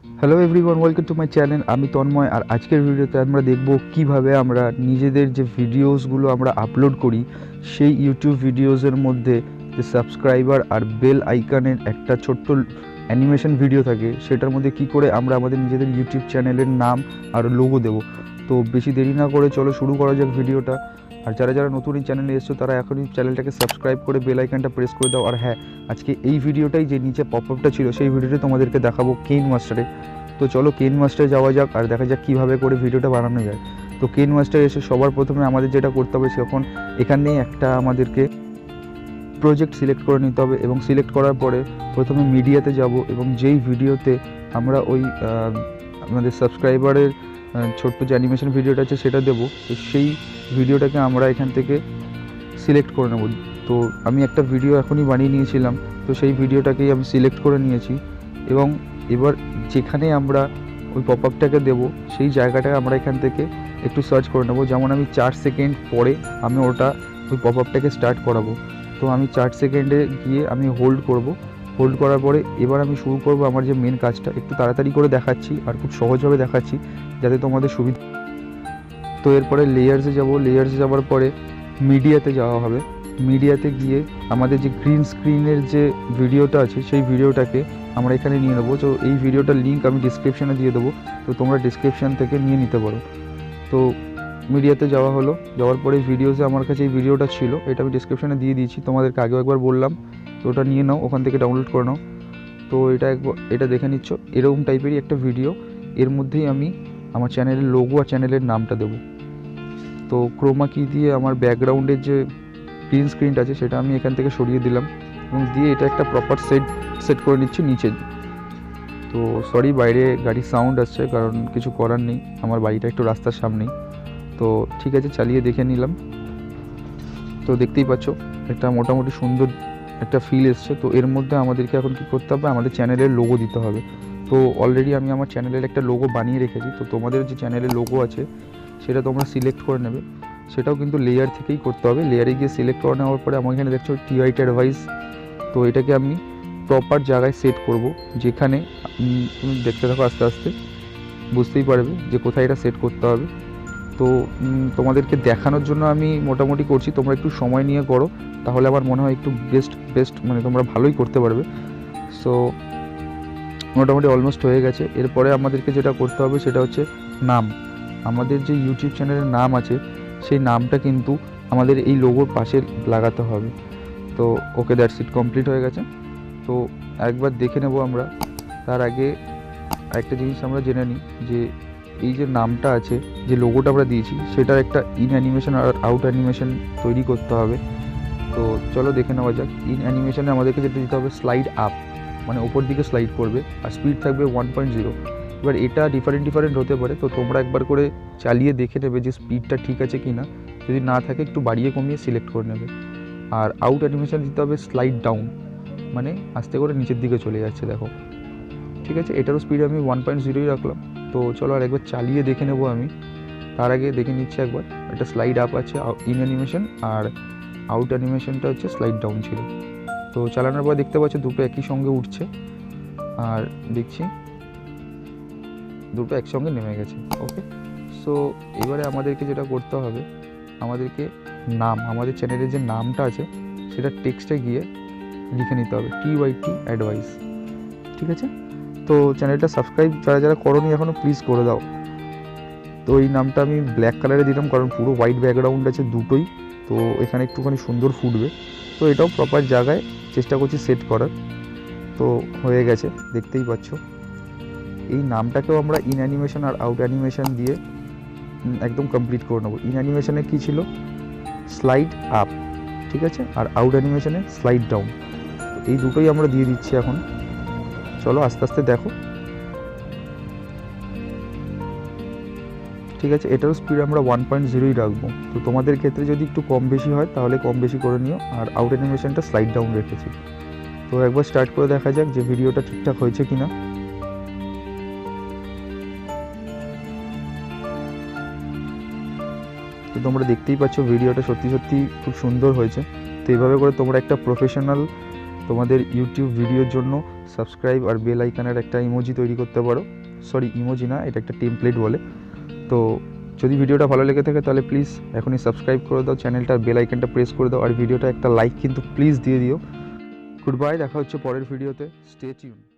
Hello everyone, welcome to my channel. আমি তন্ময়। আর আজকের ভিডিওতে আমরা দেখব কিভাবে আমরা নিজেদের যে ভিডিওসগুলো আমরা আপলোড করি সেই ইউটিউব ভিডিওসের মধ্যে যে সাবস্ক্রাইবার আর বেল আইকনের একটা ছোট্ট অ্যানিমেশন ভিডিও থাকে, সেটার মধ্যে কি করে আমরা আমাদের নিজেদের ইউটিউব চ্যানেলের নাম আর লোগো দেবো। তো বেশি দেরি না করে চলো শুরু করা যাক ভিডিওটা। আর যারা যারা নতুন এই চ্যানেলে এসছো তারা এখনই চ্যানেলটাকে সাবস্ক্রাইব করে বেল আইকনটা প্রেস করে দাও। আর হ্যাঁ, আজকে এই ভিডিওটাই যে নিচে পপআপটা ছিল সেই ভিডিওটা তোমাদেরকে দেখাবো কেইন মাস্টারে। তো চলো কেইন মাস্টারে যাওয়া যাক আর দেখা যাক কীভাবে করে ভিডিওটা বানানো যায়। তো কেইন মাস্টারে এসে সবার প্রথমে আমাদের যেটা করতে হবে, সেখন এখানে একটা আমাদেরকে প্রজেক্ট সিলেক্ট করে নিতে হবে এবং সিলেক্ট করার পরে প্রথমে মিডিয়াতে যাব এবং যেই ভিডিওতে আমরা ওই আমাদের সাবস্ক্রাইবারের ছোট্ট যে অ্যানিমেশন ভিডিওটা আছে সেটা দেবো, তো সেই ভিডিওটাকে আমরা এখান থেকে সিলেক্ট করে নেব। তো আমি একটা ভিডিও এখনই বানিয়ে নিয়েছিলাম, তো সেই ভিডিওটাকেই আমি সিলেক্ট করে নিয়েছি এবং এবার যেখানে আমরা ওই পপআপটাকে দেবো সেই জায়গাটাকে আমরা এখান থেকে একটু সার্চ করে নেবো। যেমন আমি 4 সেকেন্ড পরে আমি ওই পপআপটাকে স্টার্ট করাবো। তো আমি 4 সেকেন্ডে গিয়ে আমি হোল্ড করার পরে এবার আমি শুরু করব আমার যে মেন কাজটা। একটু তাড়াতাড়ি করে দেখাচ্ছি আর খুব সহজভাবে দেখাচ্ছি যাতে তোমাদের সুবিধা। তো এরপরে লেয়ার্সে যাওয়ার পরে মিডিয়াতে যাওয়া হবে। মিডিয়াতে গিয়ে আমাদের যে গ্রিন স্ক্রিনের যে ভিডিওটা আছে সেই ভিডিওটাকে আমরা এখানে নিয়ে নেবো। তো এই ভিডিওটার লিঙ্ক আমি ডিসক্রিপশানে দিয়ে দেবো, তো তোমরা ডিসক্রিপশান থেকে নিয়ে নিতে পারো। তো মিডিয়াতে যাওয়ার পরে ভিডিওসে আমার কাছে এই ভিডিওটা ছিল, এটা আমি ডিসক্রিপশানে দিয়ে দিয়েছি, তোমাদেরকে আগেও একবার বললাম। তো ওটা নিয়ে নাও, ওখান থেকে ডাউনলোড করে নাও। তো এটা দেখে নিচ্ছ, এরকম টাইপেরই একটা ভিডিও। এর মধ্যেই আমি আমার চ্যানেলের লোগো আর চ্যানেলের নামটা দেবো। তো ক্রোমা কি দিয়ে আমার ব্যাকগ্রাউন্ডের যে গ্রিন স্ক্রিনটা আছে সেটা আমি এখান থেকে সরিয়ে দিলাম এবং দিয়ে এটা একটা প্রপার সেট করে নিচ্ছি নিচে। তো সরি, বাইরে গাড়ির সাউন্ড আসছে, কারণ কিছু করার নেই, আমার বাড়িটা একটু রাস্তার সামনেই। তো ঠিক আছে, চালিয়ে দেখে নিলাম। তো দেখতেই পাচ্ছ একটা মোটামুটি সুন্দর একটা ফিল এসছে। তো এর মধ্যে আমাদেরকে এখন কী করতে হবে, আমাদের চ্যানেলের লোগো দিতে হবে। তো অলরেডি আমি আমার চ্যানেলের একটা লোগো বানিয়ে রেখেছি। তো তোমাদের যে চ্যানেলের লোগো আছে সেটা তোমরা সিলেক্ট করে নেবে, সেটাও কিন্তু লেয়ার থেকেই করতে হবে। লেয়ারে গিয়ে সিলেক্ট করে নেওয়ার পরে আমার এখানে দেখছো টিআইটি অ্যাডভাইস। তো এটাকে আমি প্রপার জায়গায় সেট করব, যেখানে তুমি দেখতে থাকো, আস্তে আস্তে বুঝতেই পারবে যে কোথায় এটা সেট করতে হবে। তো তোমাদেরকে দেখানোর জন্য আমি মোটামুটি করছি, তোমরা একটু সময় নিয়ে করো, তাহলে আমার মনে হয় একটু বেস্ট মানে তোমরা ভালোই করতে পারবে। সো মোটামুটি অলমোস্ট হয়ে গেছে। এরপরে আমাদেরকে যেটা করতে হবে সেটা হচ্ছে নাম। আমাদের যে ইউটিউব চ্যানেলের নাম আছে সেই নামটা কিন্তু আমাদের এই লোগোর পাশে লাগাতে হবে। তো ওকে, দ্যাটস ইট, কমপ্লিট হয়ে গেছে। তো একবার দেখে নেব আমরা। তার আগে একটা জিনিস আমরা জেনে নিই যে এই যে নামটা আছে, যে লোগোটা আমরা দিয়েছি, সেটার একটা ইন অ্যানিমেশন আর আউট অ্যানিমেশন তৈরি করতে হবে। তো চলো দেখে নেওয়া যাক। ইন অ্যানিমেশনে আমাদেরকে যেটা দিতে হবে স্লাইড আপ, মানে ওপর দিকে স্লাইড করবে আর স্পিড থাকবে 1.0। এবার এটা ডিফারেন্ট হতে পারে, তো তোমরা একবার করে চালিয়ে দেখে নেবে যে স্পিডটা ঠিক আছে কি না। যদি না থাকে একটু বাড়িয়ে কমিয়ে সিলেক্ট করে নেবে। আর আউট অ্যানিমেশন দিতে হবে স্লাইড ডাউন, মানে আস্তে করে নিচের দিকে চলে যাচ্ছে, দেখো। ঠিক আছে, এটারও স্পিড আমি 1.0ই রাখলাম। তো চলো আর একবার চালিয়ে দেখে নেবো আমি। তার আগে দেখে নিচ্ছি একবার, এটা স্লাইড আপ আছে ইন অ্যানিমেশন, আর আউট অ্যানিমেশনটা হচ্ছে স্লাইড ডাউন ছিল। তো চালানোর পর দেখতে পাচ্ছ দুটো একই সঙ্গে উঠছে, আর দেখছি দুটো একসঙ্গে নেমে গেছে। ওকে, সো এবারে আমাদেরকে যেটা করতে হবে, আমাদেরকে আমাদের চ্যানেলের যে নামটা আছে সেটা টেক্সটে গিয়ে লিখে নিতে হবে TYT অ্যাডভাইস। ঠিক আছে, তো চ্যানেলটা সাবস্ক্রাইব যারা যারা করোনি এখনও প্লিজ করে দাও। তো এই নামটা আমি ব্ল্যাক কালারে দিলাম, কারণ পুরো হোয়াইট ব্যাকগ্রাউন্ড আছে দুটোই, তো এখানে একটুখানি সুন্দর ফুটবে। তো এটাও প্রপার জায়গায় চেষ্টা করছি সেট করার। তো হয়ে গেছে, দেখতেই পাচ্ছ। এই নামটাকেও আমরা ইন অ্যানিমেশন আর আউট অ্যানিমেশন দিয়ে একদম কমপ্লিট করে নেবো। ইন অ্যানিমেশনে কী ছিল, স্লাইড আপ, ঠিক আছে, আর আউট অ্যানিমেশনে স্লাইড ডাউন। এই দুটোই আমরা দিয়ে দিচ্ছি এখন। চলো আস্তে আস্তে দেখো। ঠিক আছে, এটারও স্পিড আমরা 1.0ই রাখবো। তো তোমাদের ক্ষেত্রে যদি একটু কম বেশি হয় তাহলে কম বেশি করে নিও। আর আউট অ্যানিমেশনটা স্লাইড ডাউন রেখেছি। তো একবার স্টার্ট করে দেখা যাক যে ভিডিওটা ঠিকঠাক হয়েছে কিনা। তো তোমরা দেখতেই পাচ্ছ ভিডিওটা সত্যি খুব সুন্দর হয়েছে। তো এইভাবে করে তোমরা একটা প্রফেশনাল তোমাদের ইউটিউব ভিডিওর জন্য সাবস্ক্রাইব আর বেল আইকনের একটা ইমোজি তৈরি করতে পারো। সরি, ইমোজি না, এটা একটা টেমপ্লেট বলে। তো যদি ভিডিওটা ভালো লেগে থাকে তাহলে প্লিজ এখনই সাবস্ক্রাইব করে দাও, চ্যানেলটার বেল আইকনটা প্রেস করে দাও, আর ভিডিওটা একটা লাইক কিন্তু প্লিজ দিয়ে দিও। গুড বাই, দেখা হচ্ছে পরের ভিডিওতে। Stay tune.